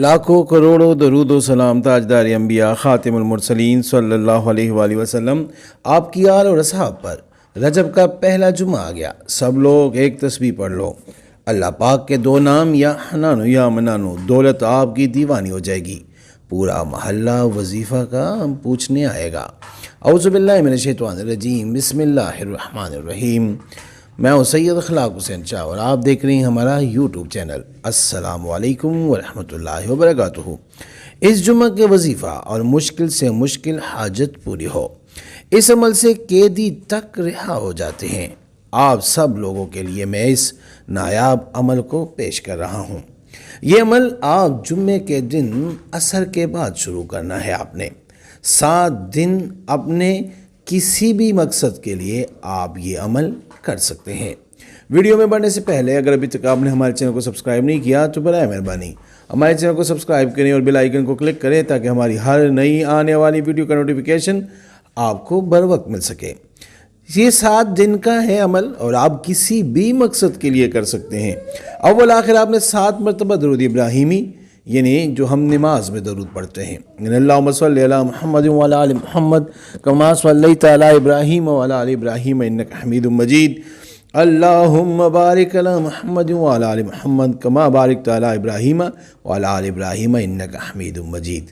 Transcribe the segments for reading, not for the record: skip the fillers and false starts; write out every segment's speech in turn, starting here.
لاکھوں کروڑوں درود و سلام تاجدار انبیاء خاتم المرسلین صلی اللہ علیہ وآلہ وسلم آپ کی آل اور اصحاب پر رجب کا پہلا جمعہ آ گیا۔ سب لوگ ایک تسبیح پڑھ لو۔ اللہ پاک کے دو نام یا حنانو یا منانو، دولت آپ کی دیوانی ہو جائے گی۔ پورا محلہ وظیفہ کا پوچھنے آئے گا۔ اعوذ باللہ من الشیطان الرجیم، بسم اللہ الرحمن الرحیم۔ میں ہوں سید اخلاق حسین شاہ اور آپ دیکھ رہے ہیں ہمارا یوٹیوب چینل۔ السلام علیکم ورحمۃ اللہ وبرکاتہ۔ اس جمعہ کے وظیفہ اور مشکل سے مشکل حاجت پوری ہو، اس عمل سے قیدی تک رہا ہو جاتے ہیں۔ آپ سب لوگوں کے لیے میں اس نایاب عمل کو پیش کر رہا ہوں۔ یہ عمل آپ جمعے کے دن عصر کے بعد شروع کرنا ہے۔ آپ نے 7 دن اپنے کسی بھی مقصد کے لیے آپ یہ عمل کر سکتے ہیں۔ ویڈیو میں بڑھنے سے پہلے اگر ابھی تک آپ نے ہمارے چینل کو سبسکرائب نہیں کیا تو برائے مہربانی ہمارے چینل کو سبسکرائب کریں اور بیل آئیکن کو کلک کریں تاکہ ہماری ہر نئی آنے والی ویڈیو کا نوٹیفیکیشن آپ کو بر وقت مل سکے۔ یہ 7 دن کا ہے عمل اور آپ کسی بھی مقصد کے لیے کر سکتے ہیں۔ اول آخر آپ نے 7 مرتبہ درود ابراہیمی، یعنی جو ہم نماز میں درود پڑھتے ہیں، یعنی اللہم صلی علی محمد وعلی آل محمد کما صلیت علی ابراہیم وعلی آل ابراہیم انک حمید مجید، اللہم بارک علی محمد وعلی آل محمد کما بارکت علی ابراہیم وعلی آل ابراہیم انک حمید مجید۔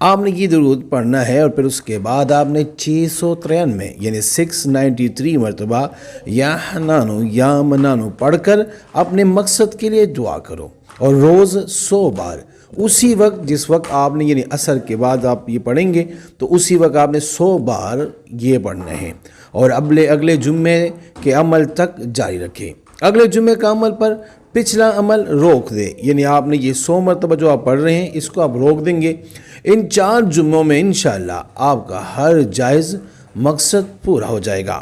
آپ نے یہ درود پڑھنا ہے اور پھر اس کے بعد آپ نے 693 یعنی 693 مرتبہ یا حنانو یا منانو پڑھ کر اپنے مقصد کے لیے دعا کرو، اور روز 100 بار اسی وقت جس وقت آپ نے یعنی عصر کے بعد آپ یہ پڑھیں گے تو اسی وقت آپ نے 100 بار یہ پڑھنا ہے، اور اگلے جمعے کے عمل تک جاری رکھیں۔ اگلے جمعے کا عمل پر پچھلا عمل روک دے، یعنی آپ نے یہ 100 مرتبہ جو آپ پڑھ رہے ہیں اس کو آپ روک دیں گے۔ ان 4 جمعوں میں انشاءاللہ آپ کا ہر جائز مقصد پورا ہو جائے گا۔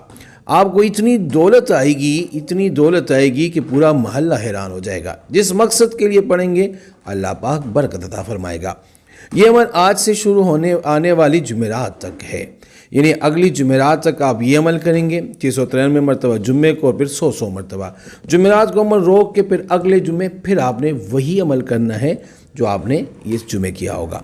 آپ کو اتنی دولت آئے گی کہ پورا محلہ حیران ہو جائے گا۔ جس مقصد کے لیے پڑھیں گے اللہ پاک برکت عطا فرمائے گا۔ یہ عمل آج سے شروع آنے والی جمعرات تک ہے، یعنی اگلی جمعرات تک آپ یہ عمل کریں گے 693 مرتبہ جمعے کو، اور پھر 100 مرتبہ جمعرات کو عمل روک کے پھر اگلے جمعے پھر آپ نے وہی عمل کرنا ہے جو آپ نے اس جمعے کیا ہوگا۔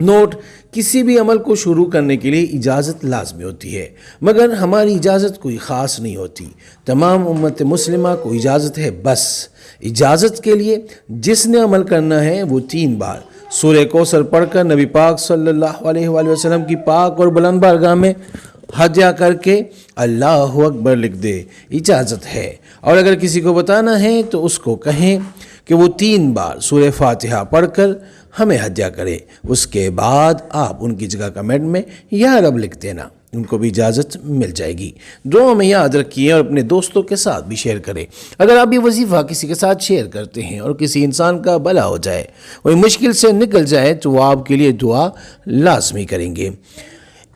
نوٹ: کسی بھی عمل کو شروع کرنے کے لیے اجازت لازمی ہوتی ہے، مگر ہماری اجازت کوئی خاص نہیں ہوتی۔ تمام امت مسلمہ کو اجازت ہے، بس اجازت کے لیے جس نے عمل کرنا ہے وہ 3 بار سورہ کوثر پڑھ کر نبی پاک صلی اللہ علیہ وآلہ وسلم کی پاک اور بلند بارگاہ میں ہدیہ کر کے اللہ اکبر لکھ دے، اجازت ہے۔ اور اگر کسی کو بتانا ہے تو اس کو کہیں کہ وہ 3 بار سورہ فاتحہ پڑھ کر ہمیں ہدیہ کرے، اس کے بعد آپ ان کی جگہ کمنٹ میں یا رب لکھ دینا، ان کو بھی اجازت مل جائے گی۔ دعا میں یاد رکھیے اور اپنے دوستوں کے ساتھ بھی شیئر کریں۔ اگر آپ یہ وظیفہ کسی کے ساتھ شیئر کرتے ہیں اور کسی انسان کا بھلا ہو جائے، کوئی مشکل سے نکل جائے، تو وہ آپ کے لیے دعا لازمی کریں گے۔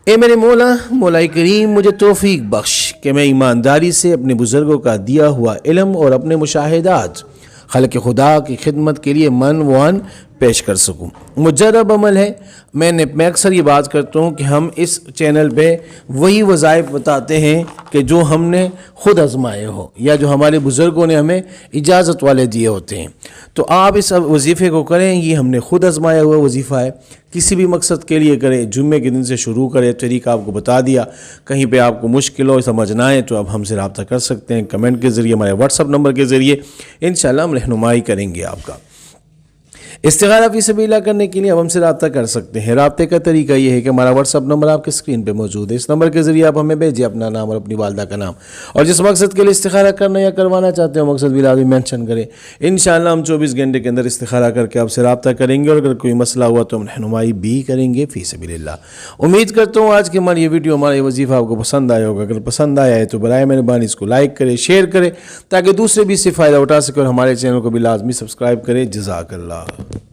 اے میرے مولا کریم، مجھے توفیق بخش کہ میں ایمانداری سے اپنے بزرگوں کا دیا ہوا علم اور اپنے مشاہدات خلق خدا کی خدمت کے لیے من وان پیش کر سکوں۔ مجرب عمل ہے۔ میں اکثر یہ بات کرتا ہوں کہ ہم اس چینل پہ وہی وظائف بتاتے ہیں کہ جو ہم نے خود آزمائے ہو یا جو ہمارے بزرگوں نے ہمیں اجازت والے دیے ہوتے ہیں۔ تو آپ اس وظیفے کو کریں، یہ ہم نے خود آزمایا ہوا وظیفہ ہے۔ کسی بھی مقصد کے لیے کریں، جمعے کے دن سے شروع کریں، طریقہ آپ کو بتا دیا۔ کہیں پہ آپ کو مشکل ہو، سمجھ نہ آئے تو آپ ہم سے رابطہ کر سکتے ہیں کمنٹ کے ذریعے، ہمارے واٹس ایپ نمبر کے ذریعے، انشاءاللہ ہم رہنمائی کریں گے آپ کا۔ استخارہ فی سبیل اللہ کرنے کے لیے آپ ہم سے رابطہ کر سکتے ہیں۔ رابطے کا طریقہ یہ ہے کہ ہمارا واٹس ایپ نمبر آپ کے اسکرین پہ موجود ہے۔ اس نمبر کے ذریعے آپ ہمیں بھیجیں اپنا نام اور اپنی والدہ کا نام، اور جس مقصد کے لیے استخارہ کرنا یا کروانا چاہتے ہیں مقصد بھی لازمی مینشن کریں۔ انشاءاللہ ہم 24 گھنٹے کے اندر استخارہ کر کے آپ سے رابطہ کریں گے، اور اگر کوئی مسئلہ ہوا تو ہم رہنمائی بھی کریں گے فی سبیل اللہ۔ امید کرتا ہوں آج کی ہماری یہ ویڈیو، ہمارا یہ وظیفہ آپ کو پسند آیا ہوگا۔ اگر پسند آیا ہے تو برائے مہربانی اس کو لائک کریں، شیئر کریں، تاکہ دوسرے بھی اس سے فائدہ اٹھا سکیں، اور ہمارے چینل کو بھی لازمی سبسکرائب کریں۔ جزاک اللہ۔